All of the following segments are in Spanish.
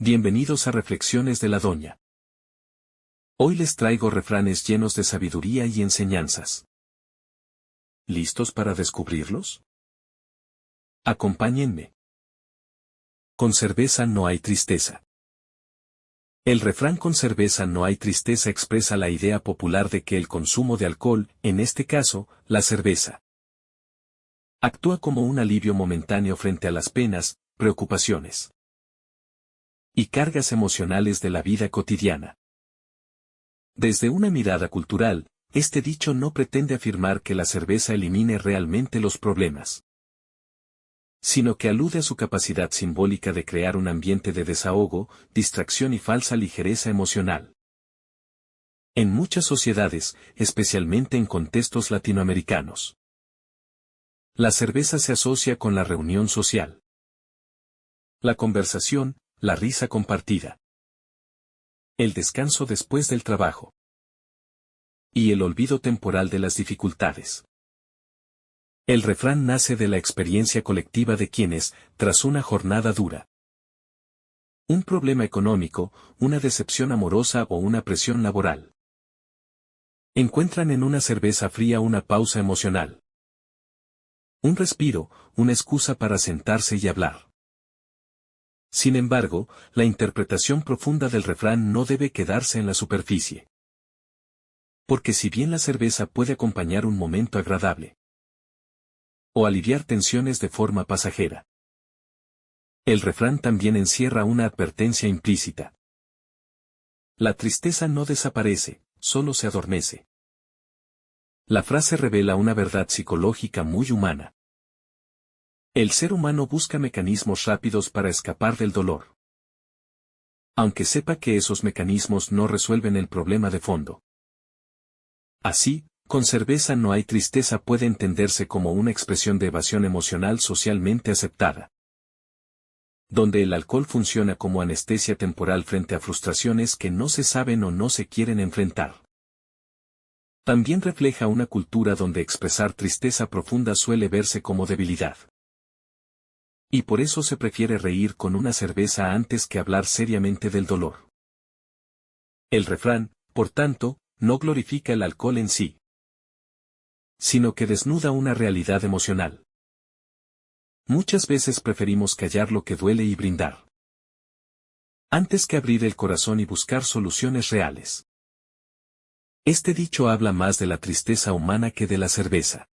Bienvenidos a Reflexiones de la Doña. Hoy les traigo refranes llenos de sabiduría y enseñanzas. ¿Listos para descubrirlos? Acompáñenme. Con cerveza no hay tristeza. El refrán "con cerveza no hay tristeza" expresa la idea popular de que el consumo de alcohol, en este caso, la cerveza, actúa como un alivio momentáneo frente a las penas, preocupaciones y cargas emocionales de la vida cotidiana. Desde una mirada cultural, este dicho no pretende afirmar que la cerveza elimine realmente los problemas, sino que alude a su capacidad simbólica de crear un ambiente de desahogo, distracción y falsa ligereza emocional. En muchas sociedades, especialmente en contextos latinoamericanos, la cerveza se asocia con la reunión social, la conversación, la risa compartida, el descanso después del trabajo y el olvido temporal de las dificultades. El refrán nace de la experiencia colectiva de quienes, tras una jornada dura, un problema económico, una decepción amorosa o una presión laboral, encuentran en una cerveza fría una pausa emocional, un respiro, una excusa para sentarse y hablar. Sin embargo, la interpretación profunda del refrán no debe quedarse en la superficie. Porque si bien la cerveza puede acompañar un momento agradable o aliviar tensiones de forma pasajera, el refrán también encierra una advertencia implícita. La tristeza no desaparece, solo se adormece. La frase revela una verdad psicológica muy humana. El ser humano busca mecanismos rápidos para escapar del dolor, aunque sepa que esos mecanismos no resuelven el problema de fondo. Así, con cerveza no hay tristeza puede entenderse como una expresión de evasión emocional socialmente aceptada, donde el alcohol funciona como anestesia temporal frente a frustraciones que no se saben o no se quieren enfrentar. También refleja una cultura donde expresar tristeza profunda suele verse como debilidad. Y por eso se prefiere reír con una cerveza antes que hablar seriamente del dolor. El refrán, por tanto, no glorifica el alcohol en sí, sino que desnuda una realidad emocional. Muchas veces preferimos callar lo que duele y brindar, antes que abrir el corazón y buscar soluciones reales. Este dicho habla más de la tristeza humana que de la cerveza.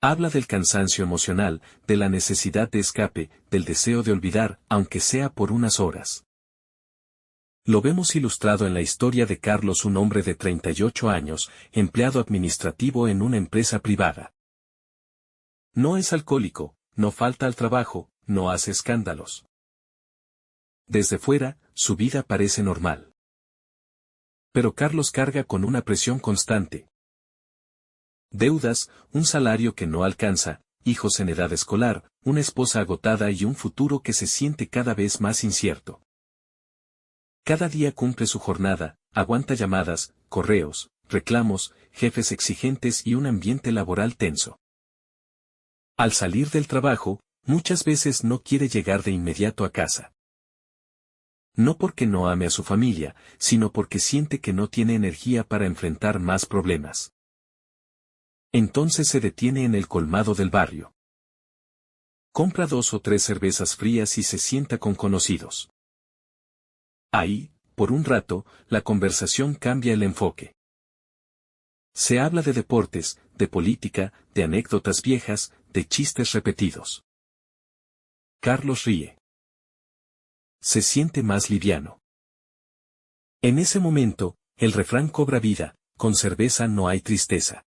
Habla del cansancio emocional, de la necesidad de escape, del deseo de olvidar, aunque sea por unas horas. Lo vemos ilustrado en la historia de Carlos, un hombre de 38 años, empleado administrativo en una empresa privada. No es alcohólico, no falta al trabajo, no hace escándalos. Desde fuera, su vida parece normal. Pero Carlos carga con una presión constante. Deudas, un salario que no alcanza, hijos en edad escolar, una esposa agotada y un futuro que se siente cada vez más incierto. Cada día cumple su jornada, aguanta llamadas, correos, reclamos, jefes exigentes y un ambiente laboral tenso. Al salir del trabajo, muchas veces no quiere llegar de inmediato a casa. No porque no ame a su familia, sino porque siente que no tiene energía para enfrentar más problemas. Entonces se detiene en el colmado del barrio. Compra 2 o 3 cervezas frías y se sienta con conocidos. Ahí, por un rato, la conversación cambia el enfoque. Se habla de deportes, de política, de anécdotas viejas, de chistes repetidos. Carlos ríe. Se siente más liviano. En ese momento, el refrán cobra vida: con cerveza no hay tristeza.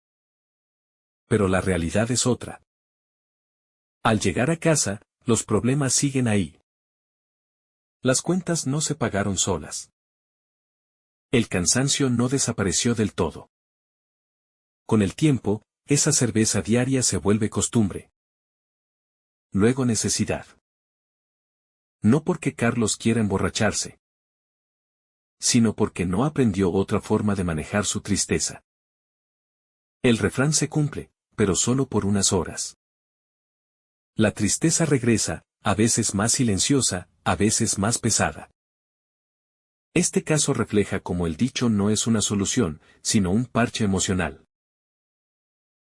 Pero la realidad es otra. Al llegar a casa, los problemas siguen ahí. Las cuentas no se pagaron solas. El cansancio no desapareció del todo. Con el tiempo, esa cerveza diaria se vuelve costumbre. Luego necesidad. No porque Carlos quiera emborracharse, sino porque no aprendió otra forma de manejar su tristeza. El refrán se cumple, pero solo por unas horas. La tristeza regresa, a veces más silenciosa, a veces más pesada. Este caso refleja cómo el dicho no es una solución, sino un parche emocional.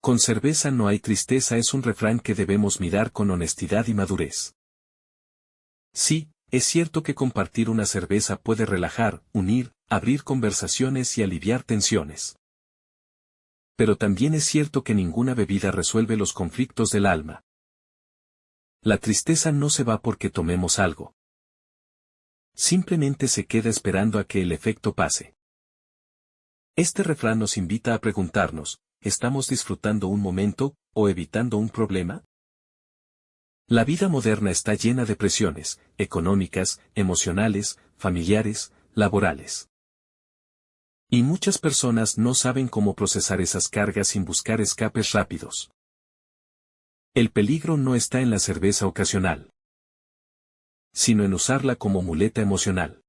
Con cerveza no hay tristeza es un refrán que debemos mirar con honestidad y madurez. Sí, es cierto que compartir una cerveza puede relajar, unir, abrir conversaciones y aliviar tensiones. Pero también es cierto que ninguna bebida resuelve los conflictos del alma. La tristeza no se va porque tomemos algo. Simplemente se queda esperando a que el efecto pase. Este refrán nos invita a preguntarnos, ¿estamos disfrutando un momento, o evitando un problema? La vida moderna está llena de presiones, económicas, emocionales, familiares, laborales. Y muchas personas no saben cómo procesar esas cargas sin buscar escapes rápidos. El peligro no está en la cerveza ocasional, sino en usarla como muleta emocional.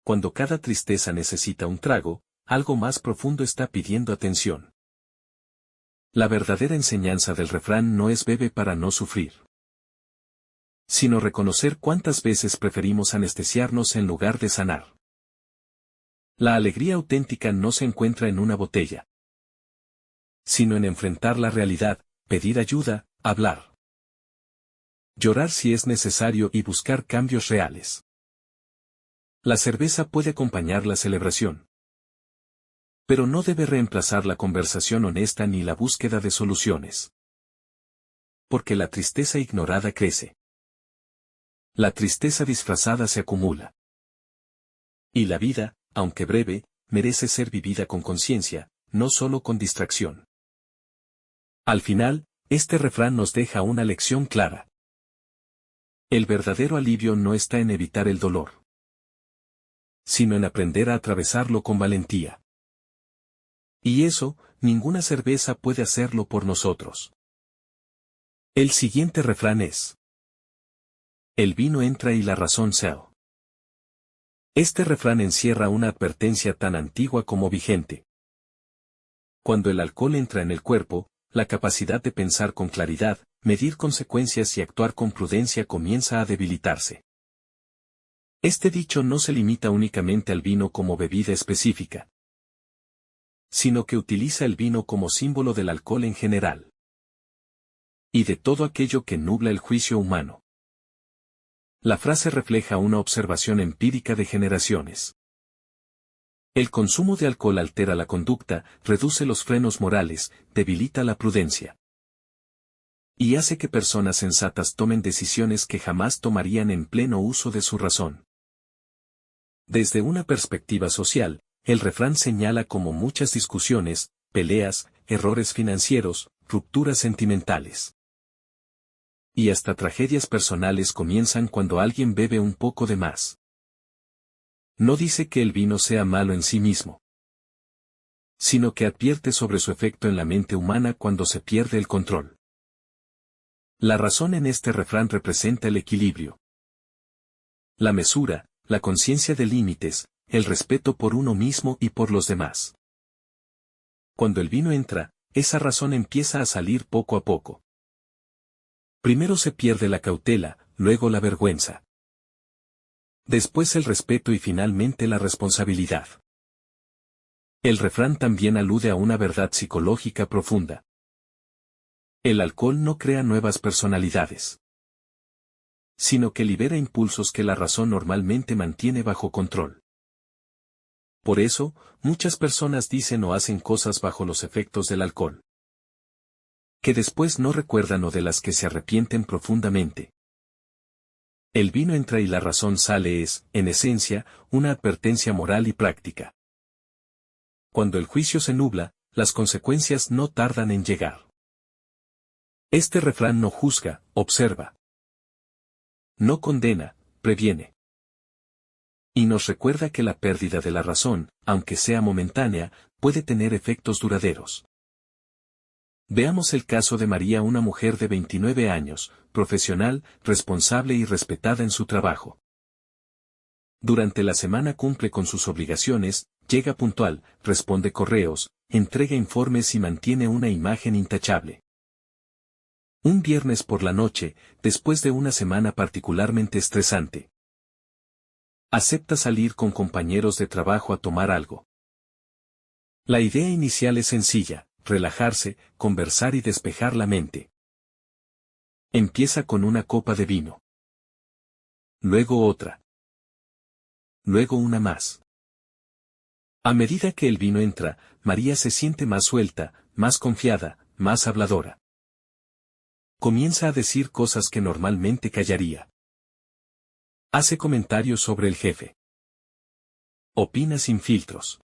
Cuando cada tristeza necesita un trago, algo más profundo está pidiendo atención. La verdadera enseñanza del refrán no es bebe para no sufrir, sino reconocer cuántas veces preferimos anestesiarnos en lugar de sanar. La alegría auténtica no se encuentra en una botella, sino en enfrentar la realidad, pedir ayuda, hablar, llorar si es necesario y buscar cambios reales. La cerveza puede acompañar la celebración, pero no debe reemplazar la conversación honesta ni la búsqueda de soluciones. Porque la tristeza ignorada crece. La tristeza disfrazada se acumula. Y la vida, aunque breve, merece ser vivida con conciencia, no solo con distracción. Al final, este refrán nos deja una lección clara. El verdadero alivio no está en evitar el dolor, sino en aprender a atravesarlo con valentía. Y eso, ninguna cerveza puede hacerlo por nosotros. El siguiente refrán es: el vino entra y la razón sale. Este refrán encierra una advertencia tan antigua como vigente. Cuando el alcohol entra en el cuerpo, la capacidad de pensar con claridad, medir consecuencias y actuar con prudencia comienza a debilitarse. Este dicho no se limita únicamente al vino como bebida específica, sino que utiliza el vino como símbolo del alcohol en general, y de todo aquello que nubla el juicio humano. La frase refleja una observación empírica de generaciones. El consumo de alcohol altera la conducta, reduce los frenos morales, debilita la prudencia, y hace que personas sensatas tomen decisiones que jamás tomarían en pleno uso de su razón. Desde una perspectiva social, el refrán señala como muchas discusiones, peleas, errores financieros, rupturas sentimentales y hasta tragedias personales comienzan cuando alguien bebe un poco de más. No dice que el vino sea malo en sí mismo, sino que advierte sobre su efecto en la mente humana cuando se pierde el control. La razón en este refrán representa el equilibrio, la mesura, la conciencia de límites, el respeto por uno mismo y por los demás. Cuando el vino entra, esa razón empieza a salir poco a poco. Primero se pierde la cautela, luego la vergüenza, después el respeto y finalmente la responsabilidad. El refrán también alude a una verdad psicológica profunda. El alcohol no crea nuevas personalidades, sino que libera impulsos que la razón normalmente mantiene bajo control. Por eso, muchas personas dicen o hacen cosas bajo los efectos del alcohol, que después no recuerdan o de las que se arrepienten profundamente. El vino entra y la razón sale es, en esencia, una advertencia moral y práctica. Cuando el juicio se nubla, las consecuencias no tardan en llegar. Este refrán no juzga, observa. No condena, previene. Y nos recuerda que la pérdida de la razón, aunque sea momentánea, puede tener efectos duraderos. Veamos el caso de María, una mujer de 29 años, profesional, responsable y respetada en su trabajo. Durante la semana cumple con sus obligaciones, llega puntual, responde correos, entrega informes y mantiene una imagen intachable. Un viernes por la noche, después de una semana particularmente estresante. Acepta salir con compañeros de trabajo a tomar algo. La idea inicial es sencilla: relajarse, conversar y despejar la mente. Empieza con una copa de vino. Luego otra. Luego una más. A medida que el vino entra, María se siente más suelta, más confiada, más habladora. Comienza a decir cosas que normalmente callaría. Hace comentarios sobre el jefe. Opina sin filtros.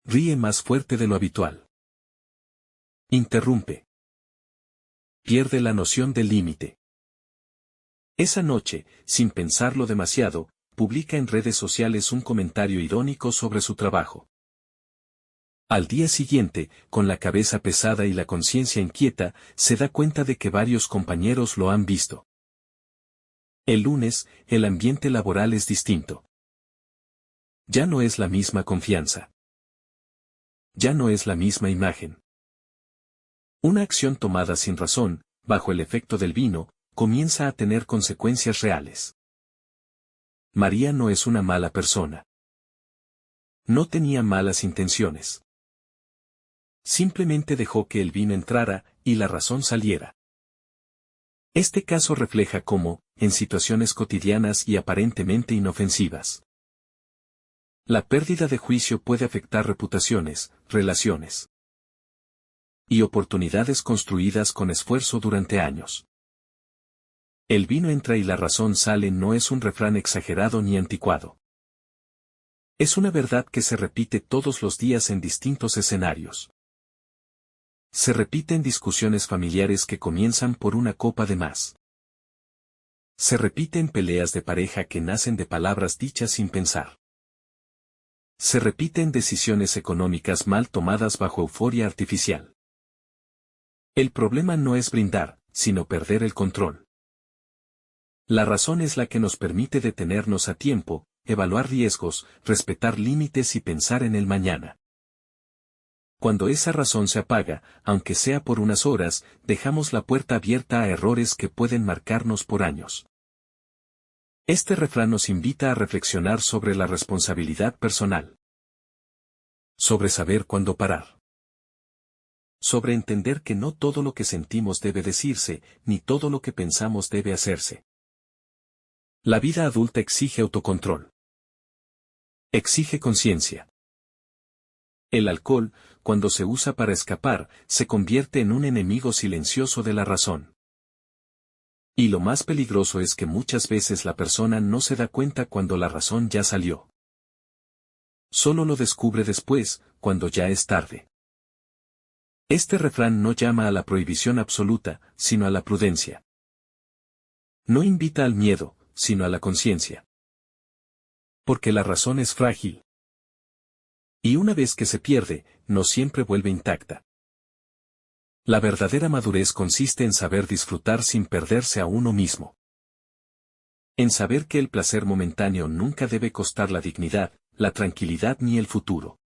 Ríe más fuerte de lo habitual. Interrumpe. Pierde la noción del límite. Esa noche, sin pensarlo demasiado, publica en redes sociales un comentario irónico sobre su trabajo. Al día siguiente, con la cabeza pesada y la conciencia inquieta, se da cuenta de que varios compañeros lo han visto. El lunes, el ambiente laboral es distinto. Ya no es la misma confianza. Ya no es la misma imagen. Una acción tomada sin razón, bajo el efecto del vino, comienza a tener consecuencias reales. María no es una mala persona. No tenía malas intenciones. Simplemente dejó que el vino entrara, y la razón saliera. Este caso refleja cómo, en situaciones cotidianas y aparentemente inofensivas, la pérdida de juicio puede afectar reputaciones, relaciones y oportunidades construidas con esfuerzo durante años. El vino entra y la razón sale no es un refrán exagerado ni anticuado. Es una verdad que se repite todos los días en distintos escenarios. Se repite en discusiones familiares que comienzan por una copa de más. Se repite en peleas de pareja que nacen de palabras dichas sin pensar. Se repite en decisiones económicas mal tomadas bajo euforia artificial. El problema no es brindar, sino perder el control. La razón es la que nos permite detenernos a tiempo, evaluar riesgos, respetar límites y pensar en el mañana. Cuando esa razón se apaga, aunque sea por unas horas, dejamos la puerta abierta a errores que pueden marcarnos por años. Este refrán nos invita a reflexionar sobre la responsabilidad personal. Sobre saber cuándo parar. Sobre entender que no todo lo que sentimos debe decirse, ni todo lo que pensamos debe hacerse. La vida adulta exige autocontrol. Exige conciencia. El alcohol, cuando se usa para escapar, se convierte en un enemigo silencioso de la razón. Y lo más peligroso es que muchas veces la persona no se da cuenta cuando la razón ya salió. Solo lo descubre después, cuando ya es tarde. Este refrán no llama a la prohibición absoluta, sino a la prudencia. No invita al miedo, sino a la conciencia. Porque la razón es frágil. Y una vez que se pierde, no siempre vuelve intacta. La verdadera madurez consiste en saber disfrutar sin perderse a uno mismo. En saber que el placer momentáneo nunca debe costar la dignidad, la tranquilidad ni el futuro.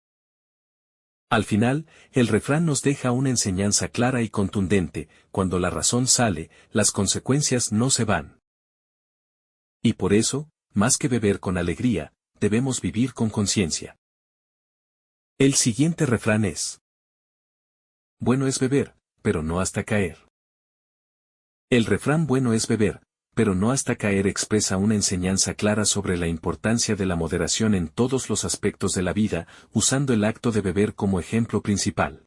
Al final, el refrán nos deja una enseñanza clara y contundente: cuando la razón sale, las consecuencias no se van. Y por eso, más que beber con alegría, debemos vivir con conciencia. El siguiente refrán es: bueno es beber, pero no hasta caer. El refrán bueno es beber, pero no hasta caer expresa una enseñanza clara sobre la importancia de la moderación en todos los aspectos de la vida, usando el acto de beber como ejemplo principal.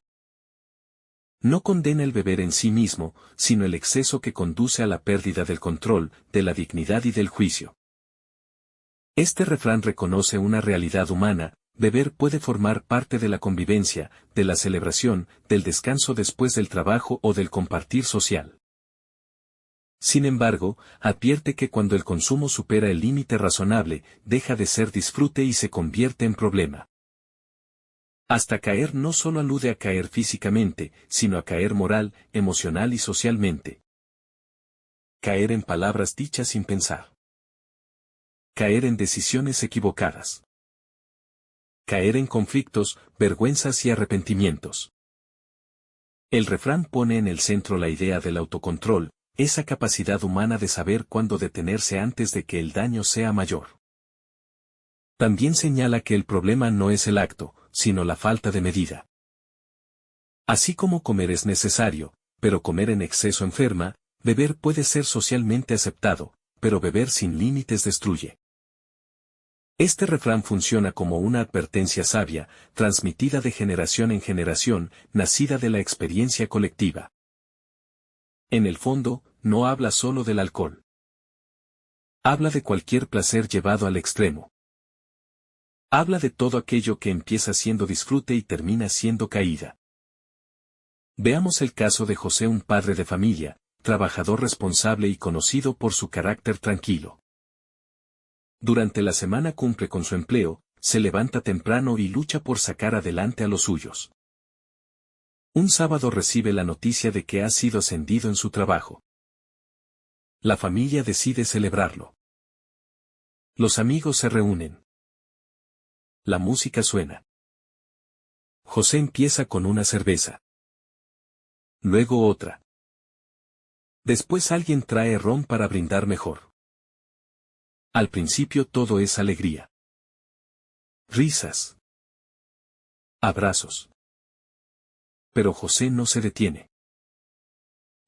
No condena el beber en sí mismo, sino el exceso que conduce a la pérdida del control, de la dignidad y del juicio. Este refrán reconoce una realidad humana: beber puede formar parte de la convivencia, de la celebración, del descanso después del trabajo o del compartir social. Sin embargo, advierte que cuando el consumo supera el límite razonable, deja de ser disfrute y se convierte en problema. Hasta caer no solo alude a caer físicamente, sino a caer moral, emocional y socialmente. Caer en palabras dichas sin pensar. Caer en decisiones equivocadas. Caer en conflictos, vergüenzas y arrepentimientos. El refrán pone en el centro la idea del autocontrol, esa capacidad humana de saber cuándo detenerse antes de que el daño sea mayor. También señala que el problema no es el acto, sino la falta de medida. Así como comer es necesario, pero comer en exceso enferma, beber puede ser socialmente aceptado, pero beber sin límites destruye. Este refrán funciona como una advertencia sabia, transmitida de generación en generación, nacida de la experiencia colectiva. En el fondo, no habla solo del alcohol. Habla de cualquier placer llevado al extremo. Habla de todo aquello que empieza siendo disfrute y termina siendo caída. Veamos el caso de José, un padre de familia, trabajador responsable y conocido por su carácter tranquilo. Durante la semana cumple con su empleo, se levanta temprano y lucha por sacar adelante a los suyos. Un sábado recibe la noticia de que ha sido ascendido en su trabajo. La familia decide celebrarlo. Los amigos se reúnen. La música suena. José empieza con una cerveza. Luego otra. Después alguien trae ron para brindar mejor. Al principio todo es alegría. Risas. Abrazos. Pero José no se detiene.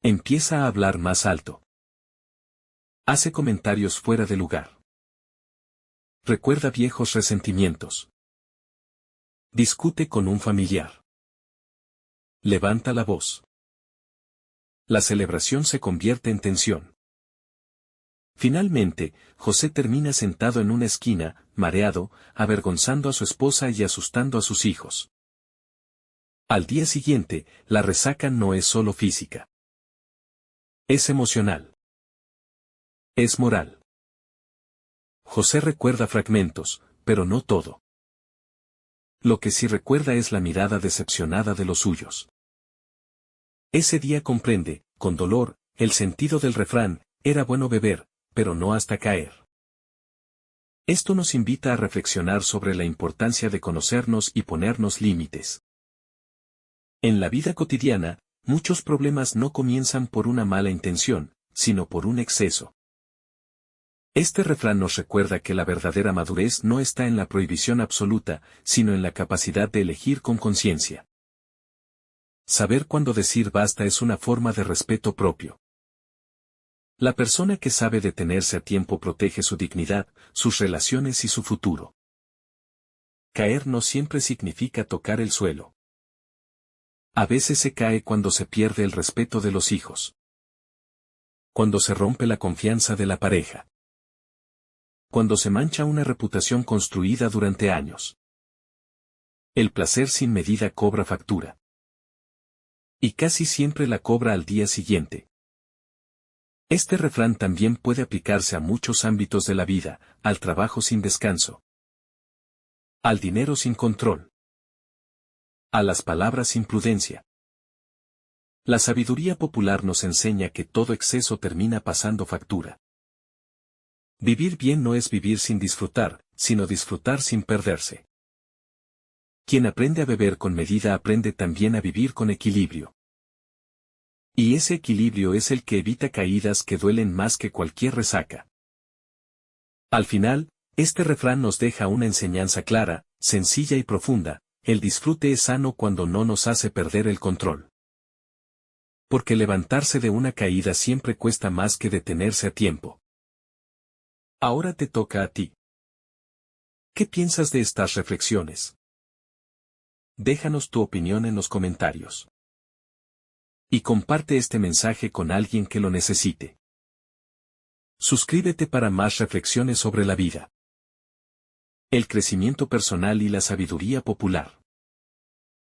Empieza a hablar más alto. Hace comentarios fuera de lugar. Recuerda viejos resentimientos. Discute con un familiar. Levanta la voz. La celebración se convierte en tensión. Finalmente, José termina sentado en una esquina, mareado, avergonzando a su esposa y asustando a sus hijos. Al día siguiente, la resaca no es solo física. Es emocional. Es moral. José recuerda fragmentos, pero no todo. Lo que sí recuerda es la mirada decepcionada de los suyos. Ese día comprende, con dolor, el sentido del refrán: era bueno beber, pero no hasta caer. Esto nos invita a reflexionar sobre la importancia de conocernos y ponernos límites. En la vida cotidiana, muchos problemas no comienzan por una mala intención, sino por un exceso. Este refrán nos recuerda que la verdadera madurez no está en la prohibición absoluta, sino en la capacidad de elegir con conciencia. Saber cuándo decir basta es una forma de respeto propio. La persona que sabe detenerse a tiempo protege su dignidad, sus relaciones y su futuro. Caer no siempre significa tocar el suelo. A veces se cae cuando se pierde el respeto de los hijos. Cuando se rompe la confianza de la pareja. Cuando se mancha una reputación construida durante años. El placer sin medida cobra factura. Y casi siempre la cobra al día siguiente. Este refrán también puede aplicarse a muchos ámbitos de la vida: al trabajo sin descanso, al dinero sin control, a las palabras sin prudencia. La sabiduría popular nos enseña que todo exceso termina pasando factura. Vivir bien no es vivir sin disfrutar, sino disfrutar sin perderse. Quien aprende a beber con medida aprende también a vivir con equilibrio. Y ese equilibrio es el que evita caídas que duelen más que cualquier resaca. Al final, este refrán nos deja una enseñanza clara, sencilla y profunda: el disfrute es sano cuando no nos hace perder el control. Porque levantarse de una caída siempre cuesta más que detenerse a tiempo. Ahora te toca a ti. ¿Qué piensas de estas reflexiones? Déjanos tu opinión en los comentarios. Y comparte este mensaje con alguien que lo necesite. Suscríbete para más reflexiones sobre la vida, el crecimiento personal y la sabiduría popular.